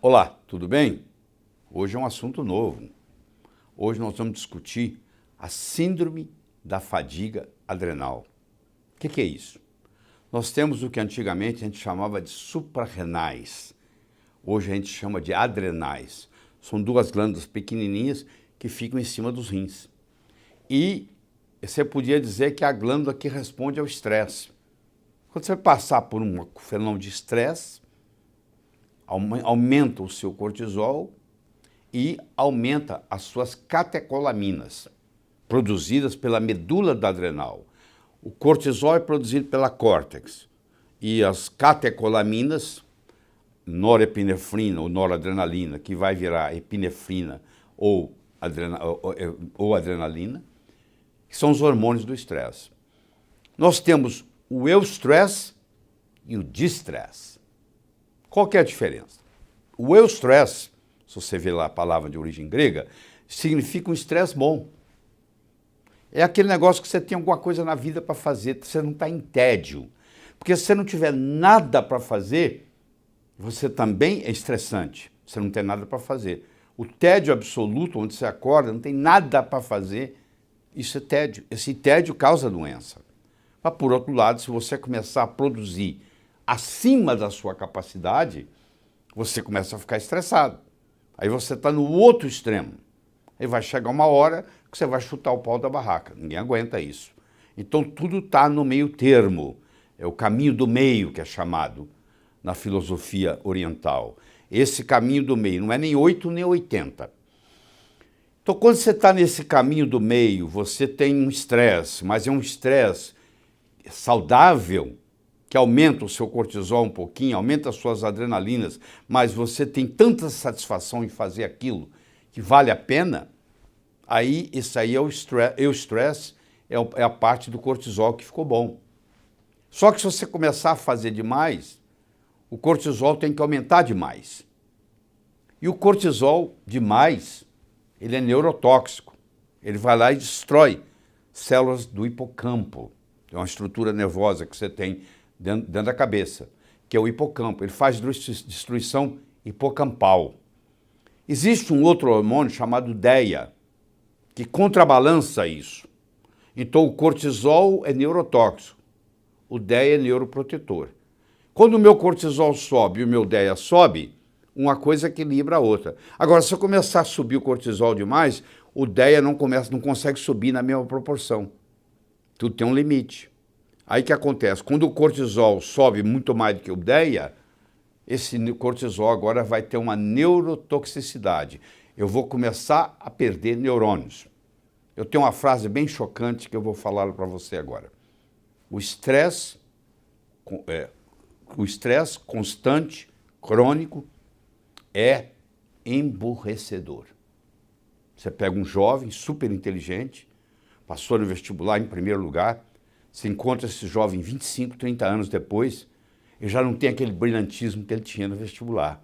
Olá, tudo bem? Hoje é um assunto novo. Hoje nós vamos discutir a síndrome da fadiga adrenal. O que é isso? Nós temos o que antigamente a gente chamava de suprarrenais. Hoje a gente chama de adrenais. São duas glândulas pequenininhas que ficam em cima dos rins. E você podia dizer que é a glândula que responde ao estresse. Quando você passar por um fenômeno de estresse, aumenta o seu cortisol e aumenta as suas catecolaminas, produzidas pela medula da adrenal. O cortisol é produzido pela córtex e as catecolaminas, norepinefrina ou noradrenalina, que vai virar epinefrina ou adrenalina, que são os hormônios do estresse. Nós temos o eustresse e o distresse. Qual que é a diferença? O eustresse, se você ver lá a palavra de origem grega, significa um estresse bom. É aquele negócio que você tem alguma coisa na vida para fazer, você não está em tédio. Porque se você não tiver nada para fazer, você também é estressante. Você não tem nada para fazer. O tédio absoluto, onde você acorda, não tem nada para fazer, isso é tédio. Esse tédio causa doença. Mas, por outro lado, se você começar a produzir acima da sua capacidade, você começa a ficar estressado. Aí você está no outro extremo. Aí vai chegar uma hora que você vai chutar o pau da barraca. Ninguém aguenta isso. Então tudo está no meio termo. É o caminho do meio que é chamado na filosofia oriental. Esse caminho do meio não é nem 8 nem 80. Então quando você está nesse caminho do meio, você tem um estresse, mas é um estresse saudável, que aumenta o seu cortisol um pouquinho, aumenta as suas adrenalinas, mas você tem tanta satisfação em fazer aquilo que vale a pena, aí isso aí é o estresse, é a parte do cortisol que ficou bom. Só que se você começar a fazer demais, o cortisol tem que aumentar demais. E o cortisol demais, ele é neurotóxico. Ele vai lá e destrói células do hipocampo. É uma estrutura nervosa que você tem dentro da cabeça, que é o hipocampo. Ele faz destruição hipocampal. Existe um outro hormônio chamado DHEA, que contrabalança isso. Então o cortisol é neurotóxico, o DHEA é neuroprotetor. Quando o meu cortisol sobe e o meu DHEA sobe, uma coisa equilibra a outra. Agora, se eu começar a subir o cortisol demais, o DHEA não consegue subir na mesma proporção. Tudo tem um limite. Aí o que acontece? Quando o cortisol sobe muito mais do que o DHEA, esse cortisol agora vai ter uma neurotoxicidade. Eu vou começar a perder neurônios. Eu tenho uma frase bem chocante que eu vou falar para você agora. O estresse constante, crônico, é emburrecedor. Você pega um jovem super inteligente, passou no vestibular em primeiro lugar, você encontra esse jovem 25, 30 anos depois, ele já não tem aquele brilhantismo que ele tinha no vestibular.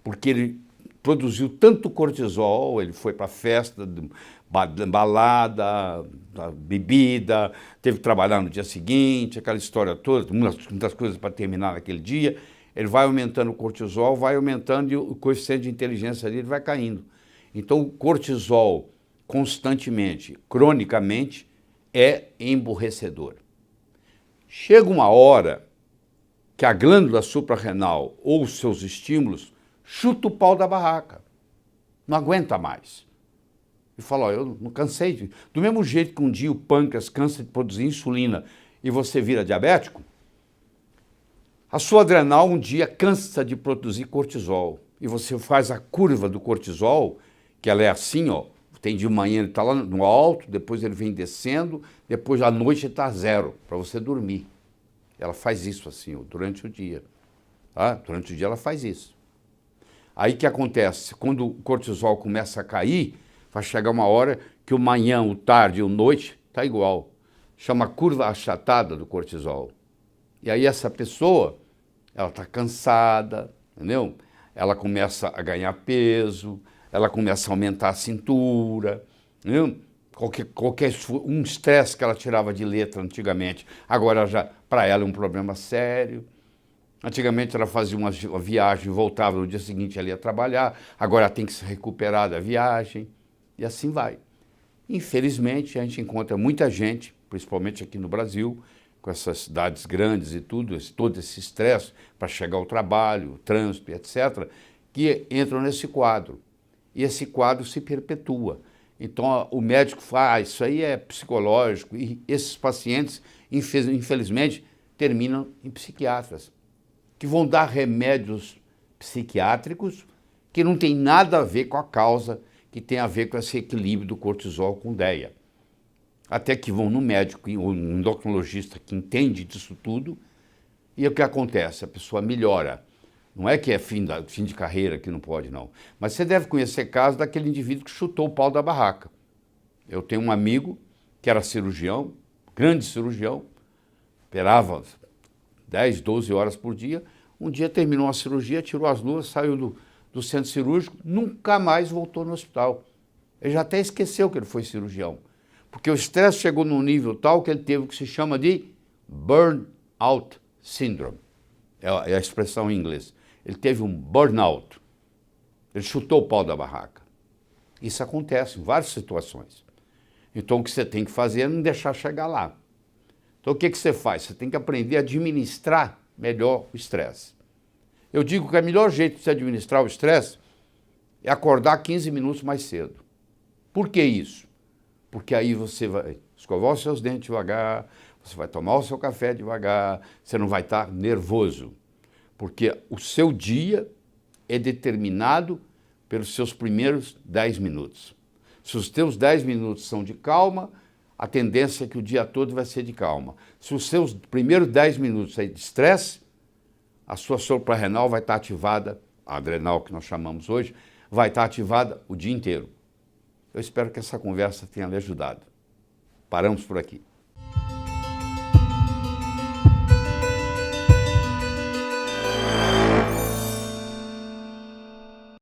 Porque ele produziu tanto cortisol, ele foi para festa, balada, bebida, teve que trabalhar no dia seguinte, aquela história toda, muitas coisas para terminar naquele dia. Ele vai aumentando o cortisol, vai aumentando e o coeficiente de inteligência dele vai caindo. Então o cortisol constantemente, cronicamente, é emburrecedor. Chega uma hora que a glândula suprarrenal ou os seus estímulos chuta o pau da barraca. Não aguenta mais. E fala, eu não cansei. Do mesmo jeito que um dia o pâncreas cansa de produzir insulina e você vira diabético, a sua adrenal um dia cansa de produzir cortisol. E você faz a curva do cortisol, que ela é assim, ó. Tem de manhã, ele está lá no alto, depois ele vem descendo, depois à noite ele está zero, para você dormir. Ela faz isso assim, ó, durante o dia. Tá? Durante o dia ela faz isso. Aí o que acontece? Quando o cortisol começa a cair, vai chegar uma hora que o manhã, o tarde e o noite está igual. Chama curva achatada do cortisol. E aí essa pessoa, ela está cansada, entendeu? Ela começa a ganhar peso, ela começa a aumentar a cintura, entendeu? Um estresse que ela tirava de letra antigamente, agora já para ela é um problema sério. Antigamente ela fazia uma viagem, voltava no dia seguinte, ela ia trabalhar, agora ela tem que se recuperar da viagem, e assim vai. Infelizmente, a gente encontra muita gente, principalmente aqui no Brasil, com essas cidades grandes e tudo, todo esse estresse para chegar ao trabalho, o trânsito, etc., que entram nesse quadro. E esse quadro se perpetua. Então, o médico fala, isso aí é psicológico, e esses pacientes, infelizmente, terminam em psiquiatras, que vão dar remédios psiquiátricos que não tem nada a ver com a causa, que tem a ver com esse equilíbrio do cortisol com DEA. Até que vão no médico, ou um endocrinologista que entende disso tudo, e o que acontece? A pessoa melhora. Não é que é fim de carreira, que não pode, não. Mas você deve conhecer casos daquele indivíduo que chutou o pau da barraca. Eu tenho um amigo que era cirurgião, grande cirurgião, operava 10, 12 horas por dia. Um dia terminou a cirurgia, tirou as luvas, saiu do centro cirúrgico, nunca mais voltou no hospital. Ele já até esqueceu que ele foi cirurgião. Porque o estresse chegou num nível tal que ele teve o que se chama de burnout syndrome. É a expressão em inglês. Ele teve um burnout. Ele chutou o pau da barraca. Isso acontece em várias situações. Então o que você tem que fazer é não deixar chegar lá. Então o que você faz? Você tem que aprender a administrar melhor o estresse. Eu digo que o melhor jeito de se administrar o estresse é acordar 15 minutos mais cedo. Por que isso? Porque aí você vai escovar os seus dentes devagar, você vai tomar o seu café devagar, você não vai estar nervoso. Porque o seu dia é determinado pelos seus primeiros 10 minutos. Se os teus 10 minutos são de calma, a tendência é que o dia todo vai ser de calma. Se os seus primeiros 10 minutos é de estresse, a sua suprarrenal vai estar ativada, a adrenal que nós chamamos hoje, vai estar ativada o dia inteiro. Eu espero que essa conversa tenha lhe ajudado. Paramos por aqui.